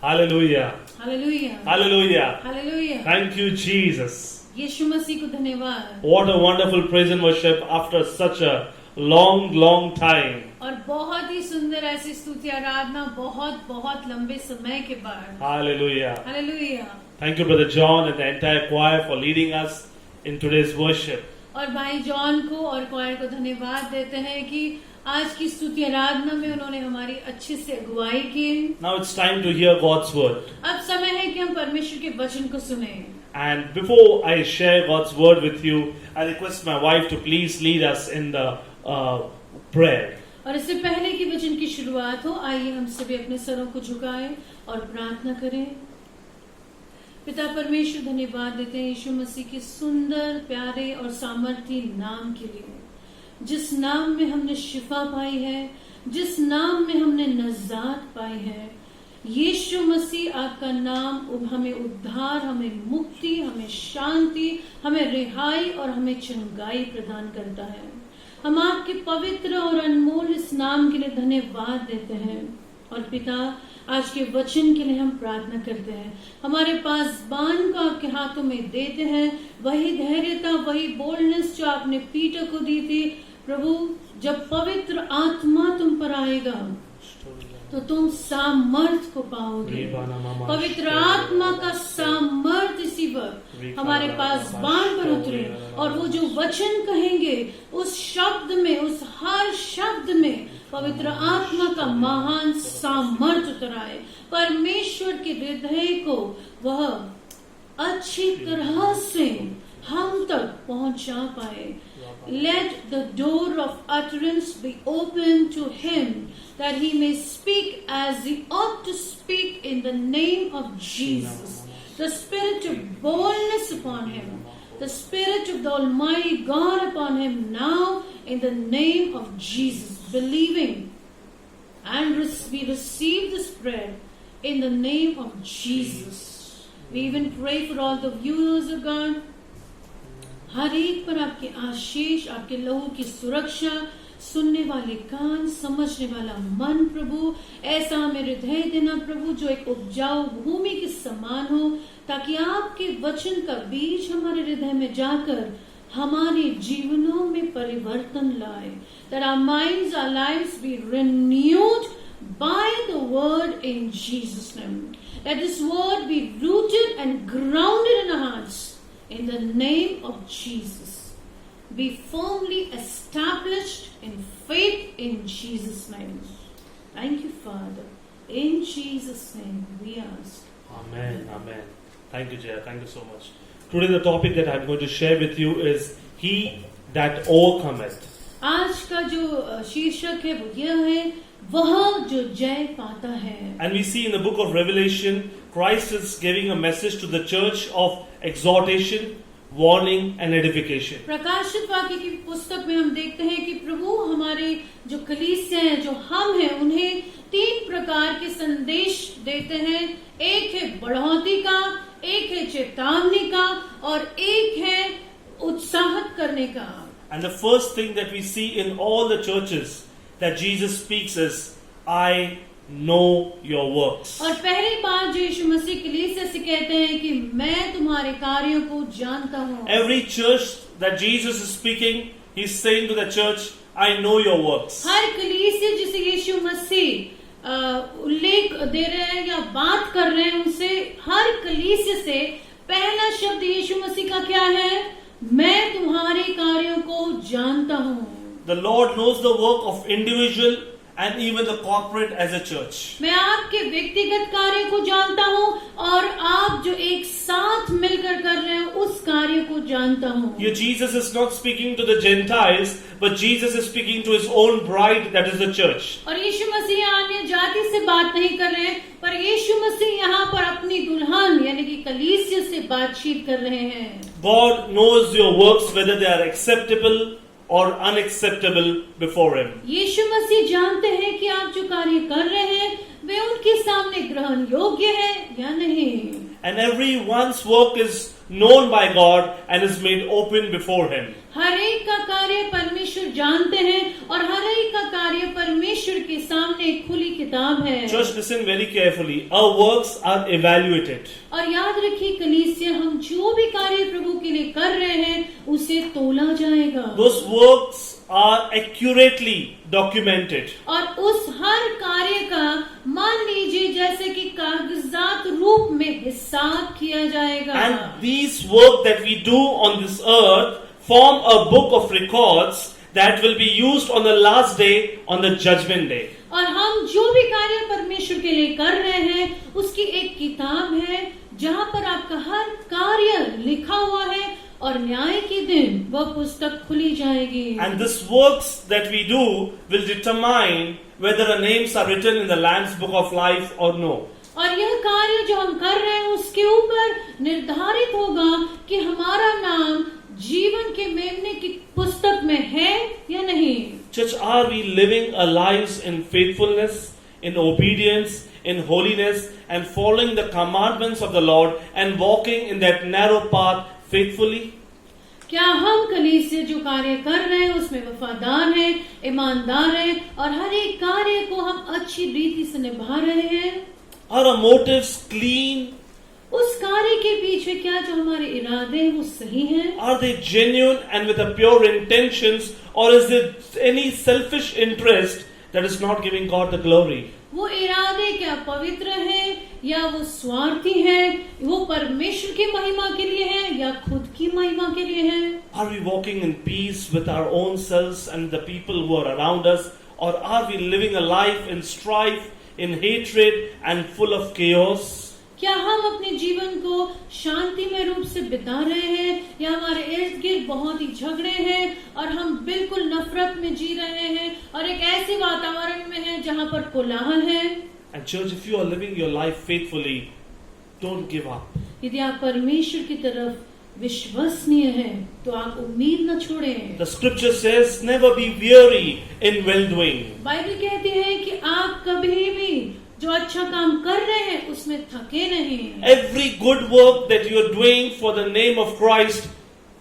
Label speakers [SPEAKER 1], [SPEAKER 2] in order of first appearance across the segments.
[SPEAKER 1] Hallelujah.
[SPEAKER 2] Hallelujah.
[SPEAKER 1] Hallelujah.
[SPEAKER 2] Hallelujah.
[SPEAKER 1] Thank you, Jesus.
[SPEAKER 2] यीशु मसीह को धन्यवाद.
[SPEAKER 1] What a wonderful praise and worship after such a long time.
[SPEAKER 2] और बहुत ही सुंदर ऐसी स्तुति आराधना बहुत बहुत लंबे समय के बाद.
[SPEAKER 1] Hallelujah.
[SPEAKER 2] Hallelujah.
[SPEAKER 1] Thank you, Brother John and the entire choir for leading us in today's worship.
[SPEAKER 2] और भाई जॉन को और क्वायर को धन्यवाद देते हैं कि आज की स्तुति आराधना में उन्होंने हमारी अच्छे से अगुवाई की.
[SPEAKER 1] Now it's time to hear God's word.
[SPEAKER 2] अब समय है कि हम परमेश्वर के वचन को सुने.
[SPEAKER 1] And before I share God's word with you, I request my wife to please lead us in the prayer.
[SPEAKER 2] और इससे पहले कि वचन की शुरुआत हो, आइए हम सभी अपने सरों को झुकाएं और प्रार्थना करें. पिता परमेश्वर, धन्यवाद देते हैं यीशु मसीह के सुंदर, प्यारे और सामर्थी नाम के लिए, जिस नाम में हमने शिफा पाई है, जिस नाम में हमने नजात पाई है. यीशु मसीह, आपका नाम हमें उद्धार, हमें मुक्ति, हमें शांति, हमें रिहाई और हमें चंगाई प्रदान करता है. हम आपके पवित्र और अनमोल इस नाम के लिए धन्यवाद देते हैं. और पिता, आज के वचन के लिए हम प्रार्थना करते हैं. हमारे पास बान को आपके हाथों में देते हैं. वही धैर्यता, वही बोल्डनेस जो आपने पीटर को दी थी प्रभु, जब पवित्र आत्मा तुम पर आएगा तो तुम सामर्थ को पाओगे. पवित्र आत्मा का सामर्थ इसी वक्त हमारे पास बाण पर उतरे और वो जो वचन कहेंगे उस शब्द में, उस हर शब्द में पवित्र आत्मा का महान सामर्थ उतर आए. परमेश्वर के हृदय को वह अच्छी तरह से हम तक पहुंचा पाए. Let the door of utterance be open to him, that he may speak as he ought to speak in the name of Jesus. The spirit of boldness upon him, the spirit of the Almighty God upon him now in the name of Jesus. Believing and we receive this prayer in the name of Jesus. We even pray for all the viewers of God. हर एक पर आपके आशीष, आपके लहू की सुरक्षा, सुनने वाले कान, समझने वाला मन प्रभु, ऐसा हमें हृदय देना प्रभु जो एक उपजाऊ भूमि के समान हो, ताकि आपके वचन का बीज हमारे हृदय में जाकर हमारे जीवनों में परिवर्तन लाए. That our minds, our lives be renewed by the word in Jesus' name. Let this word be rooted and grounded in our hearts. In the name of Jesus, be firmly established in faith in Jesus' name. Thank you, Father. In Jesus' name we ask.
[SPEAKER 1] Amen. Amen. Thank you, Jaya. Thank you so much. Today the topic that I'm going to share with you is He that overcometh.
[SPEAKER 2] आज का जो शीर्षक है वो यह है, वह जो जय पाता है.
[SPEAKER 1] And we see in the book of Revelation, Christ is giving a message to the church of exhortation, warning and edification.
[SPEAKER 2] प्रकाशित वाक्य की पुस्तक में हम देखते हैं कि प्रभु हमारे जो कलीसिया हैं, जो हम हैं, उन्हें 3 प्रकार के संदेश देते हैं. एक है बढ़ोतरी का, एक है चेतावनी का और एक है उत्साहित करने का.
[SPEAKER 1] And the first thing that we see in all the churches that Jesus speaks is, I know your works.
[SPEAKER 2] और पहली बात जो यीशु मसीह कलीसिया से कहते हैं कि मैं तुम्हारे कार्यों को जानता हूँ.
[SPEAKER 1] Every church that Jesus is speaking, He's saying to the church, I know your works.
[SPEAKER 2] हर कलीसिया जिसे यीशु मसीह उल्लेख दे रहे हैं या बात कर रहे हैं, उनसे हर कलीसिया से पहला शब्द यीशु मसीह का क्या है? मैं तुम्हारे कार्यों को जानता हूँ.
[SPEAKER 1] The Lord knows the work of individual and even the corporate as a church.
[SPEAKER 2] मैं आपके व्यक्तिगत कार्य को जानता हूँ और आप जो एक साथ मिलकर कर रहे हैं उस कार्य को जानता हूँ.
[SPEAKER 1] Here Jesus is not speaking to the Gentiles, but Jesus is speaking to His own bride, that is the church.
[SPEAKER 2] और यीशु मसीह अन्य जाति से बात नहीं कर रहे हैं, पर यीशु मसीह यहाँ पर अपनी दुल्हन यानी कि कलीसिया से बातचीत कर रहे हैं.
[SPEAKER 1] God knows your works, whether they are acceptable or unacceptable before Him.
[SPEAKER 2] यीशु मसीह जानते हैं कि आप जो कार्य कर रहे हैं वे उनके सामने ग्रहण योग्य है या नहीं।
[SPEAKER 1] And everyone's work is known by God and is made open before Him.
[SPEAKER 2] हर एक का कार्य परमेश्वर जानते हैं और हर एक का कार्य परमेश्वर के सामने एक खुली किताब है।
[SPEAKER 1] Church, listen very carefully. Our works are evaluated.
[SPEAKER 2] और याद रखिए कलीसिया, हम जो भी कार्य प्रभु के लिए कर रहे हैं उसे तोला जाएगा।
[SPEAKER 1] Those works are accurately documented.
[SPEAKER 2] और उस हर कार्य का मान लीजिए जैसे कि कागजात रूप में हिसाब किया जाएगा।
[SPEAKER 1] And these work that we do on this earth form a book of records that will be used on the last day, on the judgment day.
[SPEAKER 2] और हम जो भी कार्य परमेश्वर के लिए कर रहे हैं उसकी एक किताब है जहाँ पर आपका हर कार्य लिखा हुआ है और न्याय के दिन वह पुस्तक खुली जाएगी।
[SPEAKER 1] And these works that we do will determine whether our names are written in the Lamb's Book of Life or no.
[SPEAKER 2] और यह कार्य जो हम कर रहे हैं उसके ऊपर निर्धारित होगा कि हमारा नाम जीवन के मेमने की पुस्तक में है या नहीं।
[SPEAKER 1] Church, are we living our lives in faithfulness, in obedience, in holiness, and following the commandments of the Lord and walking in that narrow path faithfully?
[SPEAKER 2] क्या हम कलीसिया जो कार्य कर रहे हैं उसमें वफादार हैं, ईमानदार हैं और हर एक कार्य को हम अच्छी रीति से निभा रहे हैं?
[SPEAKER 1] Are our motives clean?
[SPEAKER 2] उस कार्य के पीछे क्या जो हमारे इरादे हैं वो सही हैं?
[SPEAKER 1] Are they genuine and with a pure intentions, or is there any selfish interest that is not giving God the glory?
[SPEAKER 2] वो इरादे क्या पवित्र हैं या वो स्वार्थी हैं? वो परमेश्वर की महिमा के लिए हैं या खुद की महिमा के लिए हैं?
[SPEAKER 1] Are we walking in peace with our own selves and the people who are around us, or are we living a life in strife, in hatred and full of chaos?
[SPEAKER 2] क्या हम अपने जीवन को शांतिमय रूप से बिता रहे हैं या हमारे इर्द गिर्द बहुत ही झगड़े हैं और हम बिल्कुल नफरत में जी रहे हैं और एक ऐसे वातावरण में हैं जहां पर कोलाहल है?
[SPEAKER 1] And church, if you are living your life faithfully, don't give up.
[SPEAKER 2] यदि आप परमेश्वर की तरफ विश्वसनीय हैं तो आप उम्मीद न छोड़ें।
[SPEAKER 1] The scripture says, never be weary in well-doing.
[SPEAKER 2] Bible कहती है कि आप कभी भी जो अच्छा काम कर रहे हैं उसमें थके नहीं।
[SPEAKER 1] Every good work that you are doing for the name of Christ,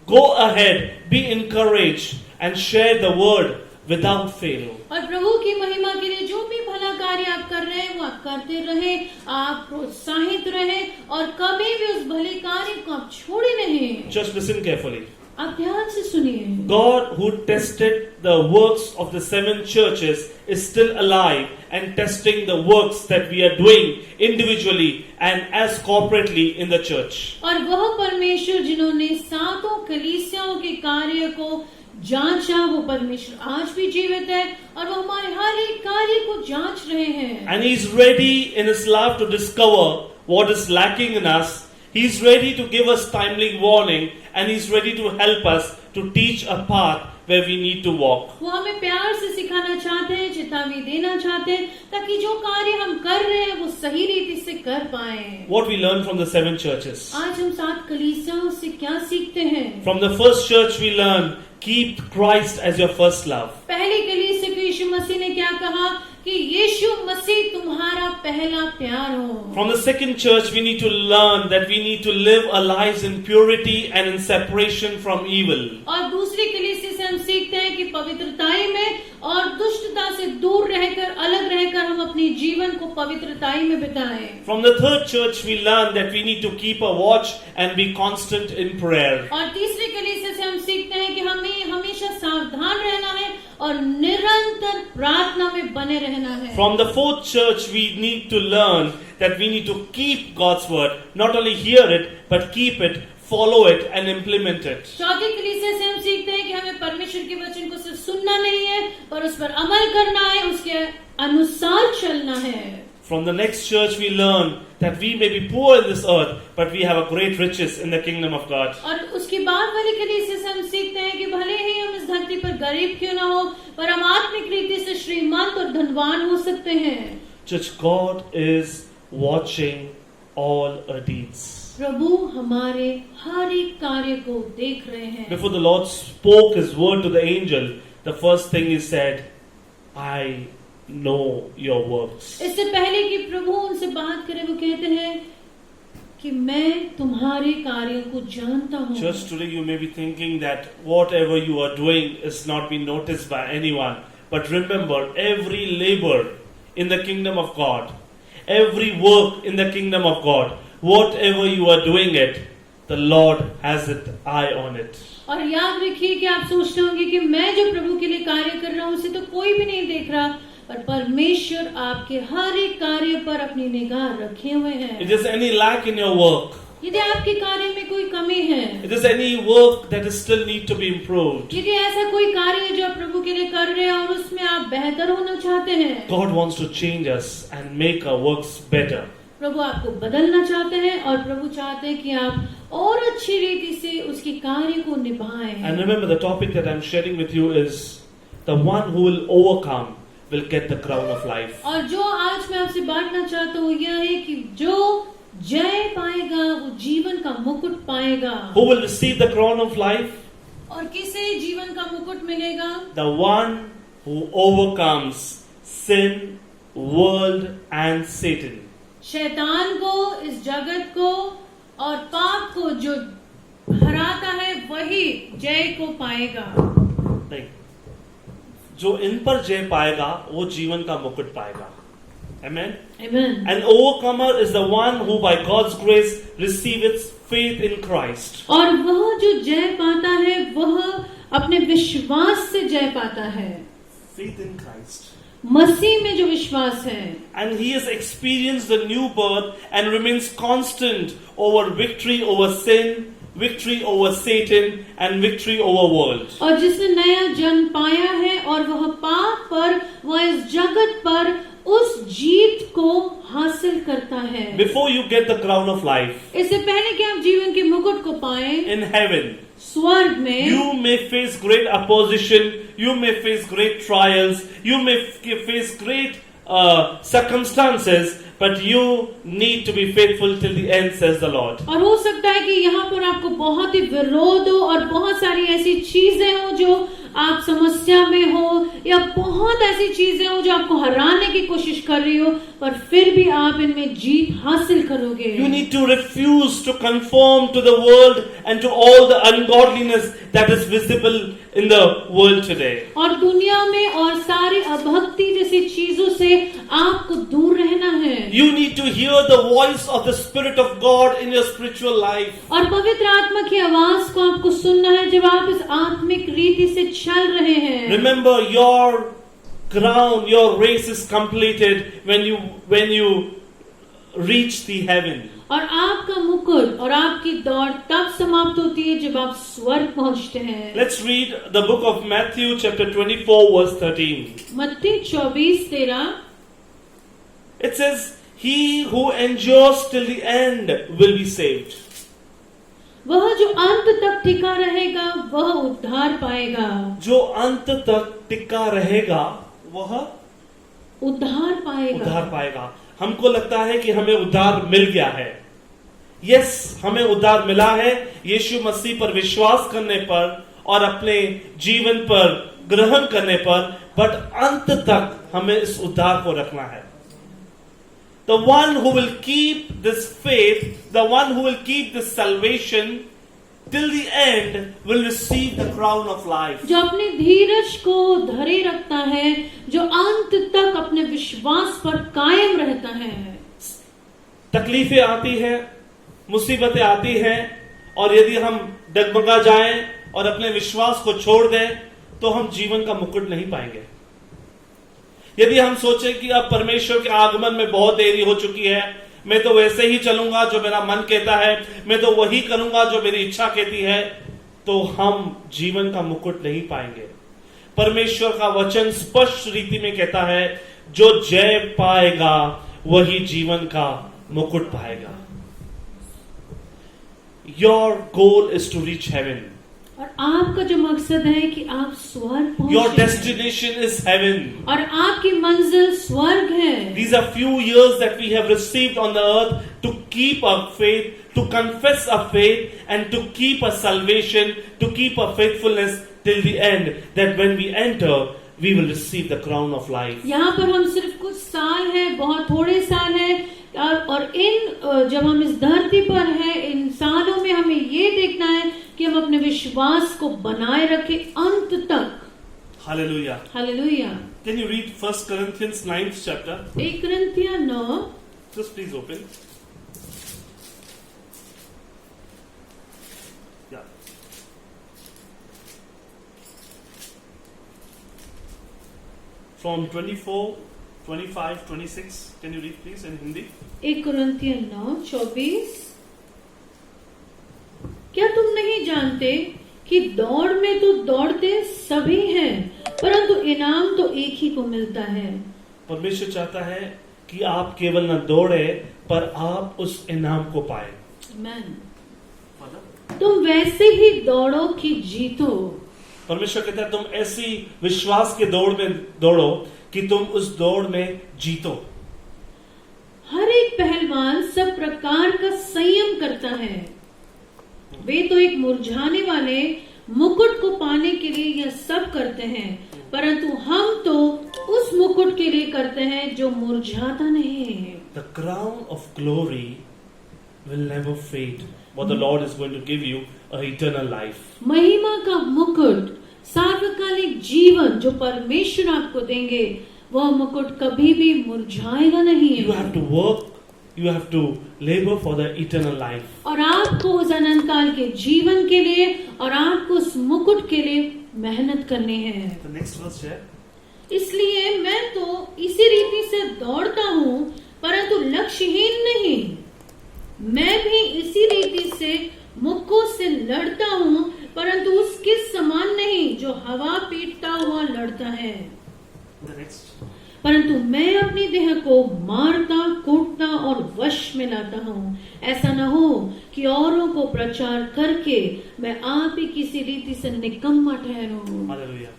[SPEAKER 1] go ahead, be encouraged and share the word without fail.
[SPEAKER 2] और प्रभु की महिमा के लिए जो भी भला कार्य आप कर रहे हैं वो आप करते रहे, आप प्रोत्साहित रहे और कभी भी उस भले कार्य को आप छोड़े नहीं।
[SPEAKER 1] Just listen carefully.
[SPEAKER 2] आप ध्यान से सुनिए।
[SPEAKER 1] God who tested the works of the 7 churches is still alive and testing the works that we are doing individually and as corporately in the church.
[SPEAKER 2] और वह परमेश्वर जिन्होंने 7 कलीसियाओं के कार्य को जांचा, वो परमेश्वर आज भी जीवित है और वो हमारे हर एक कार्य को जांच रहे हैं।
[SPEAKER 1] And He is ready in His love to discover what is lacking in us. He is ready to give us timely warning and He is ready to help us to teach a path where we need to walk.
[SPEAKER 2] वो हमें प्यार से सिखाना चाहते हैं, चेतावनी देना चाहते हैं ताकि जो कार्य हम कर रहे हैं वो सही रीति से कर पाएं।
[SPEAKER 1] What we learn from the 7 churches?
[SPEAKER 2] आज हम 7 कलीसियाओं से क्या सीखते हैं?
[SPEAKER 1] From the first church we learn, keep Christ as your first love.
[SPEAKER 2] पहले कलीसिया को यीशु मसीह ने क्या कहा कि यीशु मसीह तुम्हारा पहला प्यार हो।
[SPEAKER 1] From the second church we need to learn that we need to live our lives in purity and in separation from evil.
[SPEAKER 2] और दूसरी कलीसिया से हम सीखते हैं कि पवित्रताई में और दुष्टता से दूर रहकर, अलग रहकर हम अपने जीवन को पवित्रताई में बिताएं।
[SPEAKER 1] From the third church we learn that we need to keep a watch and be constant in prayer.
[SPEAKER 2] और तीसरी कलीसिया से हम सीखते हैं कि हमें हमेशा सावधान रहना है और निरंतर प्रार्थना में बने रहना है।
[SPEAKER 1] From the fourth church we need to learn that we need to keep God's word, not only hear it but keep it, follow it and implement it.
[SPEAKER 2] चौथी कलीसिया से हम सीखते हैं कि हमें परमेश्वर के वचन को सिर्फ सुनना नहीं है पर उस पर अमल करना है, उसके अनुसार चलना है।
[SPEAKER 1] From the next church we learn that we may be poor in this earth but we have a great riches in the kingdom of God.
[SPEAKER 2] और उसकी बाद वाली कलीसिया से हम सीखते हैं कि भले ही हम इस धरती पर गरीब क्यों ना हो पर हम आत्मिक रीति से श्रीमंत और धनवान हो सकते हैं।
[SPEAKER 1] Church, God is watching all our deeds.
[SPEAKER 2] प्रभु हमारे हर एक कार्य को देख रहे हैं।
[SPEAKER 1] Before the Lord spoke His word to the angel, the first thing He said, I know your works.
[SPEAKER 2] इससे पहले कि प्रभु उनसे बात करे, वो कहते हैं कि मैं तुम्हारे कार्यों को जानता हूँ।
[SPEAKER 1] Just today you may be thinking that whatever you are doing is not being noticed by anyone. But remember, every labor in the kingdom of God, every work in the kingdom of God, whatever you are doing it, the Lord has an eye on it.
[SPEAKER 2] और याद रखिए कि आप सोचते होंगे कि मैं जो प्रभु के लिए कार्य कर रहा हूँ उसे तो कोई भी नहीं देख रहा, पर परमेश्वर आपके हर एक कार्य पर अपनी निगाह रखे हुए हैं।
[SPEAKER 1] If there's any lack in your work,
[SPEAKER 2] यदि आपके कार्य में कोई कमी है,
[SPEAKER 1] if there's any work that is still need to be improved,
[SPEAKER 2] यदि ऐसा कोई कार्य है जो आप प्रभु के लिए कर रहे हैं और उसमें आप बेहतर होना चाहते हैं,
[SPEAKER 1] God wants to change us and make our works better.
[SPEAKER 2] प्रभु आपको बदलना चाहते हैं और प्रभु चाहते हैं कि आप और अच्छी रीति से उसके कार्य को निभाएं।
[SPEAKER 1] And remember, the topic that I'm sharing with you is the one who will overcome will get the crown of life.
[SPEAKER 2] और जो आज मैं आपसे बांटना चाहता हूँ यह है कि जो जय पाएगा वो जीवन का मुकुट पाएगा।
[SPEAKER 1] Who will receive the crown of life?
[SPEAKER 2] और किसे जीवन का मुकुट मिलेगा?
[SPEAKER 1] The one who overcomes sin, world and Satan.
[SPEAKER 2] शैतान को, इस जगत को और पाप को जो हराता है वही जय को पाएगा।
[SPEAKER 1] नहीं, जो इन पर जय पाएगा वो जीवन का मुकुट पाएगा। Amen.
[SPEAKER 2] Amen.
[SPEAKER 1] An overcomer is the one who by God's grace receives faith in Christ.
[SPEAKER 2] और वह जो जय पाता है वह अपने विश्वास से जय पाता है।
[SPEAKER 1] Faith in Christ.
[SPEAKER 2] मसीह में जो विश्वास है।
[SPEAKER 1] And he has experienced the new birth and remains constant over victory over sin, victory over Satan and victory over world.
[SPEAKER 2] और जिसने नया जन्म पाया है और वह पाप पर, वह इस जगत पर उस जीत को हासिल करता है।
[SPEAKER 1] Before you get the crown of life,
[SPEAKER 2] इससे पहले कि आप जीवन के मुकुट को पाएं,
[SPEAKER 1] in heaven,
[SPEAKER 2] स्वर्ग में
[SPEAKER 1] you may face great opposition, you may face great trials, you may face great circumstances, but you need to be faithful till the end, says the Lord.
[SPEAKER 2] और हो सकता है कि यहाँ पर आपको बहुत ही विरोध हो और बहुत सारी ऐसी चीजें हो जो आप समस्या में हो, या बहुत ऐसी चीजें हो जो आपको हराने की कोशिश कर रही हो, पर फिर भी आप इनमें जीत हासिल करोगे।
[SPEAKER 1] You need to refuse to conform to the world and to all the ungodliness that is visible in the world today.
[SPEAKER 2] और दुनिया में और सारी अभक्ति जैसी चीजों से आपको दूर रहना है।
[SPEAKER 1] You need to hear the voice of the Spirit of God in your spiritual life.
[SPEAKER 2] और पवित्र आत्मा की आवाज को आपको सुनना है जब आप इस आत्मिक रीति से चल रहे हैं।
[SPEAKER 1] Remember, your crown, your race is completed when you reach the heaven.
[SPEAKER 2] और आपका मुकुट और आपकी दौड़ तब समाप्त होती है जब आप स्वर्ग पहुंचते हैं।
[SPEAKER 1] Let's read the book of Matthew chapter 24 verse 13.
[SPEAKER 2] मत्ती 24:13
[SPEAKER 1] It says, "He who endures till the end will be saved."
[SPEAKER 2] वह जो अंत तक टिका रहेगा वह उद्धार पाएगा।
[SPEAKER 1] जो अंत तक टिका रहेगा वह
[SPEAKER 2] उद्धार पाएगा।
[SPEAKER 1] उद्धार पाएगा। हमको लगता है कि हमें उद्धार मिल गया है। यस, हमें उद्धार मिला है यीशु मसीह पर विश्वास करने पर और अपने जीवन पर ग्रहण करने पर, बट अंत तक हमें इस उद्धार को रखना है। The one who will keep this faith, the one who will keep this salvation till the end will receive the crown of life.
[SPEAKER 2] जो अपने धीरज को धरे रखता है, जो अंत तक अपने विश्वास पर कायम रहता है।
[SPEAKER 1] तकलीफें आती हैं, मुसीबतें आती हैं, और यदि हम डगमगा जाएं और अपने विश्वास को छोड़ दें तो हम जीवन का मुकुट नहीं पाएंगे। यदि हम सोचें कि अब परमेश्वर के आगमन में बहुत देरी हो चुकी है, मैं तो वैसे ही चलूंगा जो मेरा मन कहता है, मैं तो वही करूंगा जो मेरी इच्छा कहती है, तो हम जीवन का मुकुट नहीं पाएंगे। परमेश्वर का वचन स्पष्ट रीति में कहता है, जो जय पाएगा वही जीवन का मुकुट पाएगा। Your goal is to reach heaven.
[SPEAKER 2] और आपका जो मकसद है कि आप स्वर्ग पहुंचे।
[SPEAKER 1] Your destination is heaven.
[SPEAKER 2] और आपकी मंजिल स्वर्ग है।
[SPEAKER 1] These are few years that we have received on the earth to keep our faith, to confess our faith, and to keep our salvation, to keep our faithfulness till the end. That when we enter we will receive the crown of life.
[SPEAKER 2] यहाँ पर हम सिर्फ कुछ साल हैं, बहुत थोड़े साल हैं, और इन जब हम इस धरती पर हैं, इन सालों में हमें ये देखना है कि हम अपने विश्वास को बनाए रखें अंत तक।
[SPEAKER 1] Hallelujah.
[SPEAKER 2] Hallelujah.
[SPEAKER 1] Can you read 1 Corinthians 9th chapter?
[SPEAKER 2] 1 Corinthians 9,
[SPEAKER 1] Just please open. Yeah. From 24, 25, 26. Can you read please in Hindi?
[SPEAKER 2] 1 Corinthians 9:24। क्या तुम नहीं जानते कि दौड़ में तो दौड़ते सभी हैं, परंतु इनाम तो एक ही को मिलता है।
[SPEAKER 1] परमेश्वर चाहता है कि आप केवल न दौड़े पर आप उस इनाम को पाए।
[SPEAKER 2] आमीन। तुम वैसे ही दौड़ो कि जीतो।
[SPEAKER 1] परमेश्वर कहता है तुम ऐसी विश्वास के दौड़ में दौड़ो कि तुम उस दौड़ में जीतो।
[SPEAKER 2] हर एक पहलवान सब प्रकार का संयम करता है। वे तो एक मुरझाने वाले मुकुट को पाने के लिए यह सब करते हैं, परंतु हम तो उस मुकुट के लिए करते हैं जो मुरझाता नहीं है।
[SPEAKER 1] The crown of glory will never fade. What the Lord is going to give you a eternal life.
[SPEAKER 2] महिमा का मुकुट, सार्वकालिक जीवन जो परमेश्वर आपको देंगे, वह मुकुट कभी भी मुरझाएगा नहीं
[SPEAKER 1] You
[SPEAKER 2] है।
[SPEAKER 1] have to work, you have to labor for the eternal life.
[SPEAKER 2] और आपको उस अनंत काल के जीवन के लिए और आपको उस मुकुट के लिए मेहनत करनी है।
[SPEAKER 1] The next verse है,
[SPEAKER 2] इसलिए मैं तो इसी रीति से दौड़ता हूँ, परंतु लक्ष्यहीन नहीं। मैं भी इसी रीति से मुक्कों से लड़ता हूँ, परंतु उसके समान नहीं जो हवा पीटता हुआ लड़ता है।
[SPEAKER 1] the next.
[SPEAKER 2] परंतु मैं अपनी देह को मारता, कूटता और वश में लाता हूँ, ऐसा न हो कि औरों को प्रचार करके मैं आप ही किसी रीति से निकम्मा ठहरूं।
[SPEAKER 1] Hallelujah.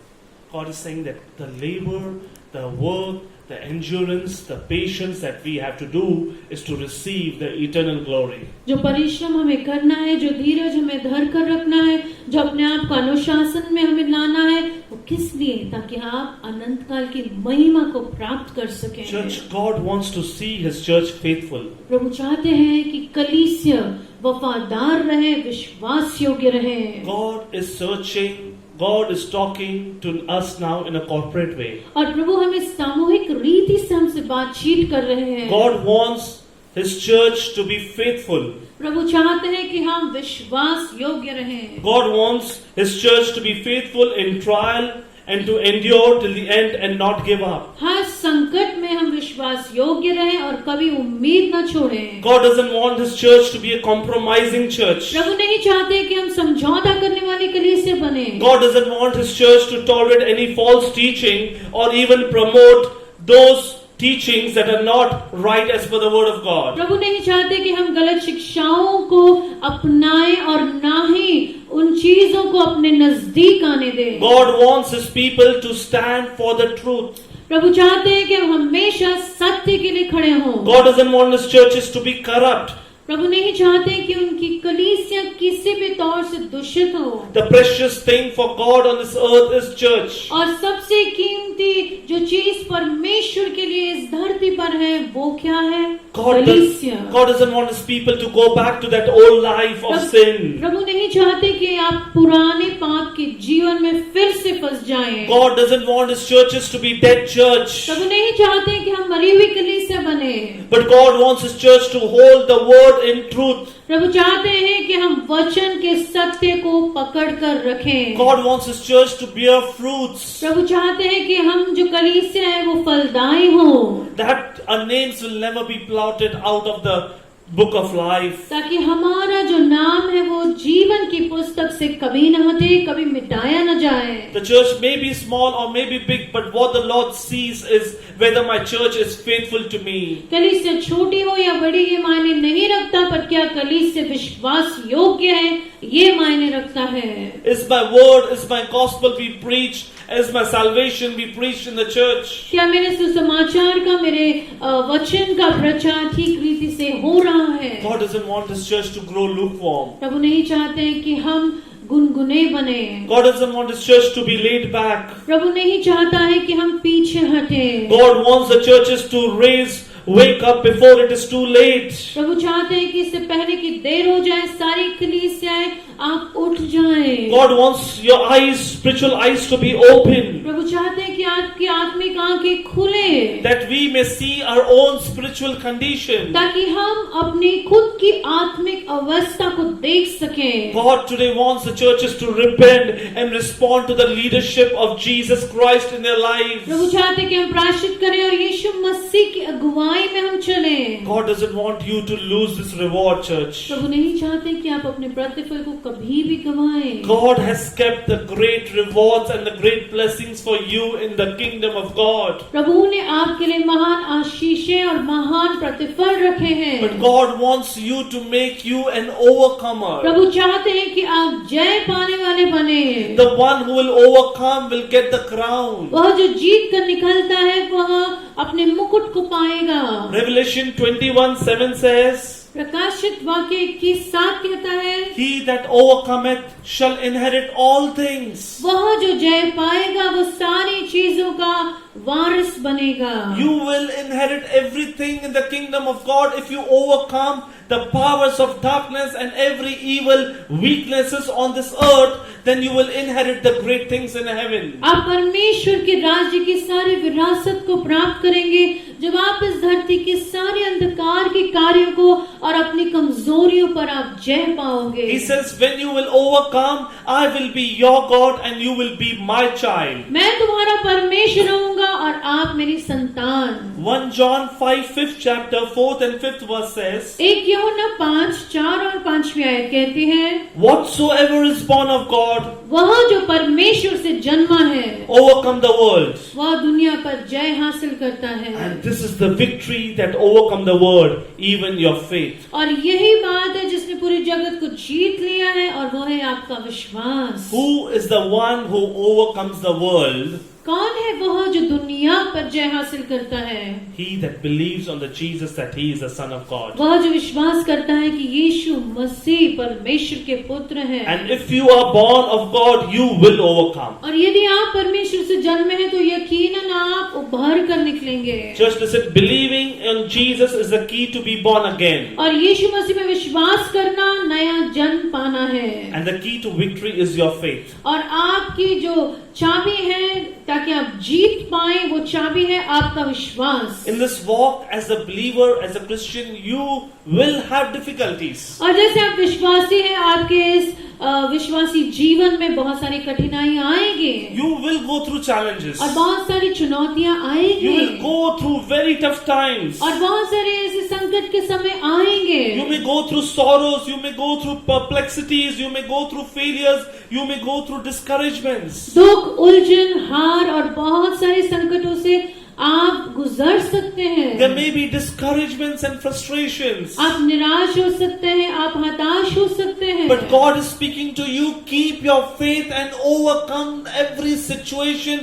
[SPEAKER 1] God is saying that the labor, the work, the endurance, the patience that we have to do is to receive the eternal glory.
[SPEAKER 2] जो परिश्रम हमें करना है, जो धीरज हमें धर कर रखना है, जो अपने आप को अनुशासन में हमें लाना है, वो किस लिए? ताकि आप अनंत काल की महिमा को प्राप्त कर सकें।
[SPEAKER 1] Church, God wants to see His church faithful.
[SPEAKER 2] प्रभु चाहते हैं कि कलीसिया वफादार रहे, विश्वास योग्य रहे।
[SPEAKER 1] God is searching, God is talking to us now in a corporate way.
[SPEAKER 2] और प्रभु हमें सामूहिक रीति से हमसे बातचीत कर रहे हैं।
[SPEAKER 1] God wants His church to be faithful.
[SPEAKER 2] प्रभु चाहते हैं कि हम विश्वास योग्य रहें।
[SPEAKER 1] God wants His church to be faithful in trial and to endure till the end and not give up.
[SPEAKER 2] हर संकट में हम विश्वास योग्य रहें और कभी उम्मीद न छोड़ें।
[SPEAKER 1] God doesn't want His church to be a compromising church.
[SPEAKER 2] प्रभु नहीं चाहते कि हम समझौता करने वाली कलीसिया बने।
[SPEAKER 1] God doesn't want His church to tolerate any false teaching or even promote those teachings that are not right as per the word of God.
[SPEAKER 2] प्रभु नहीं चाहते कि हम गलत शिक्षाओं को अपनाएं और ना ही उन चीजों को अपने नजदीक आने दें।
[SPEAKER 1] God wants His people to stand for the truth.
[SPEAKER 2] प्रभु चाहते हैं कि हम हमेशा सत्य के लिए खड़े हों।
[SPEAKER 1] God doesn't want His churches to be corrupt.
[SPEAKER 2] प्रभु नहीं चाहते कि उनकी कलीसिया किसी भी तौर से दूषित हो।
[SPEAKER 1] The precious thing for God on this earth is church.
[SPEAKER 2] और सबसे कीमती जो चीज परमेश्वर के लिए इस धरती पर है, वो क्या है? कलीसिया।
[SPEAKER 1] God doesn't want His people to go back to that old life of sin.
[SPEAKER 2] प्रभु नहीं चाहते कि आप पुराने पाप के जीवन में फिर से फंस जाएं।
[SPEAKER 1] God doesn't want His churches to be dead church.
[SPEAKER 2] प्रभु नहीं चाहते कि हम मरी हुई कलीसिया बने।
[SPEAKER 1] But God wants His church to hold the word in truth.
[SPEAKER 2] प्रभु चाहते हैं कि हम वचन के सत्य को पकड़ कर रखें।
[SPEAKER 1] God wants His church to bear fruits.
[SPEAKER 2] प्रभु चाहते हैं कि हम जो कलीसिया है वो फलदायी हो,
[SPEAKER 1] That our names will never be blotted out of the book of life.
[SPEAKER 2] ताकि हमारा जो नाम है वो जीवन की पुस्तक से कभी न हटे, कभी मिटाया न जाए।
[SPEAKER 1] The church may be small or may be big, but what the Lord sees is whether my church is faithful to me.
[SPEAKER 2] कलीसिया छोटी हो या बड़ी ये मायने नहीं रखता, पर क्या कलीसिया विश्वास योग्य है ये मायने रखता है।
[SPEAKER 1] Is my word, is my gospel be preached, is my salvation be preached in the church?
[SPEAKER 2] क्या मेरे सुसमाचार का, मेरे वचन का प्रचार ठीक रीति से हो रहा है?
[SPEAKER 1] God doesn't want His church to grow lukewarm.
[SPEAKER 2] प्रभु नहीं चाहते हैं कि हम गुनगुने बने।
[SPEAKER 1] God doesn't want His church to be laid back.
[SPEAKER 2] प्रभु नहीं चाहता है कि हम पीछे हटें।
[SPEAKER 1] God wants the churches to wake up before it is too late.
[SPEAKER 2] प्रभु चाहते हैं कि इससे पहले कि देर हो जाए सारी कलीसियाएं आप उठ जाएं।
[SPEAKER 1] God wants your eyes, spiritual eyes, to be open,
[SPEAKER 2] प्रभु चाहते हैं कि आपकी आत्मिक आंखें खुले,
[SPEAKER 1] that we may see our own spiritual condition.
[SPEAKER 2] ताकि हम अपनी खुद की आत्मिक अवस्था को देख सकें।
[SPEAKER 1] God today wants the churches to repent and respond to the leadership of Jesus Christ in their lives.
[SPEAKER 2] प्रभु चाहते हैं कि हम प्रायश्चित करें और यीशु मसीह की अगुवाई में हम चलें।
[SPEAKER 1] God doesn't want you to lose this reward, church.
[SPEAKER 2] प्रभु नहीं चाहते कि आप अपने प्रतिफल को कभी भी गंवाएं।
[SPEAKER 1] God has kept the great rewards and the great blessings for you in the kingdom of God.
[SPEAKER 2] प्रभु ने आपके लिए महान आशीषें और महान प्रतिफल रखे हैं।
[SPEAKER 1] But God wants you to make you an overcomer.
[SPEAKER 2] प्रभु चाहते हैं कि आप जय पाने वाले बने।
[SPEAKER 1] The one who will overcome will get the crown.
[SPEAKER 2] वह जो जीत कर निकलता है वह अपने मुकुट को पाएगा।
[SPEAKER 1] Revelation 21:7 says,
[SPEAKER 2] प्रकाशित वाक्य 21:7 कहता है,
[SPEAKER 1] He that overcometh shall inherit all things.
[SPEAKER 2] वह जो जय पाएगा वो सारी चीजों का वारिस बनेगा।
[SPEAKER 1] You will inherit everything in the kingdom of God if you overcome the powers of darkness and every evil weaknesses on this earth. Then you will inherit the great things in heaven.
[SPEAKER 2] आप परमेश्वर के राज्य की सारी विरासत को प्राप्त करेंगे जब आप इस धरती के सारे अंधकार के कार्यों को और अपनी कमजोरियों पर आप जय पाओगे।
[SPEAKER 1] He says, when you will overcome, I will be your God and you will be my child.
[SPEAKER 2] मैं तुम्हारा परमेश्वर रहूंगा और आप मेरी संतान।
[SPEAKER 1] 1 John 5, 5th chapter, 4th and 5th verse says,
[SPEAKER 2] 1 यूहन्ना 5, 4 और 5वीं आयत कहती है,
[SPEAKER 1] Whatsoever is born of God
[SPEAKER 2] वह जो परमेश्वर से जन्मा है
[SPEAKER 1] overcome the world.
[SPEAKER 2] वह दुनिया पर जय हासिल करता है।
[SPEAKER 1] And this is the victory that overcome the world, even your faith.
[SPEAKER 2] और यही बात है जिसने पूरे जगत को जीत लिया है और वो है आपका विश्वास।
[SPEAKER 1] Who is the one who overcomes the world?
[SPEAKER 2] कौन है वह जो दुनिया पर जय हासिल करता है?
[SPEAKER 1] He that believes on the Jesus that he is the Son of God.
[SPEAKER 2] वह जो विश्वास करता है कि यीशु मसीह परमेश्वर के पुत्र हैं।
[SPEAKER 1] And if you are born of God, you will overcome.
[SPEAKER 2] और यदि आप परमेश्वर से जन्मे हैं तो यकीनन आप उभर कर निकलेंगे।
[SPEAKER 1] Just listen, believing in Jesus is the key to be born again.
[SPEAKER 2] और यीशु मसीह में विश्वास करना नया जन्म पाना है।
[SPEAKER 1] And the key to victory is your faith.
[SPEAKER 2] और आपकी जो चाबी है ताकि आप जीत पाए वो चाबी है आपका विश्वास।
[SPEAKER 1] In this walk as a believer, as a Christian, you will have difficulties.
[SPEAKER 2] और जैसे आप विश्वासी हैं आपके इस विश्वासी जीवन में बहुत सारी कठिनाइयां आएंगी।
[SPEAKER 1] You will go through challenges.
[SPEAKER 2] और बहुत सारी चुनौतियां आएंगी।
[SPEAKER 1] You will go through very tough times.
[SPEAKER 2] और बहुत सारे ऐसे संकट के समय आएंगे।
[SPEAKER 1] You may go through sorrows, you may go through perplexities, you may go through failures, you may go through discouragements.
[SPEAKER 2] दुख, उलझन, हार और बहुत सारे संकटों से आप गुजर सकते हैं।
[SPEAKER 1] There may be discouragements and frustrations.
[SPEAKER 2] आप निराश हो सकते हैं, आप हताश हो सकते हैं।
[SPEAKER 1] But God is speaking to you, keep your faith and overcome every situation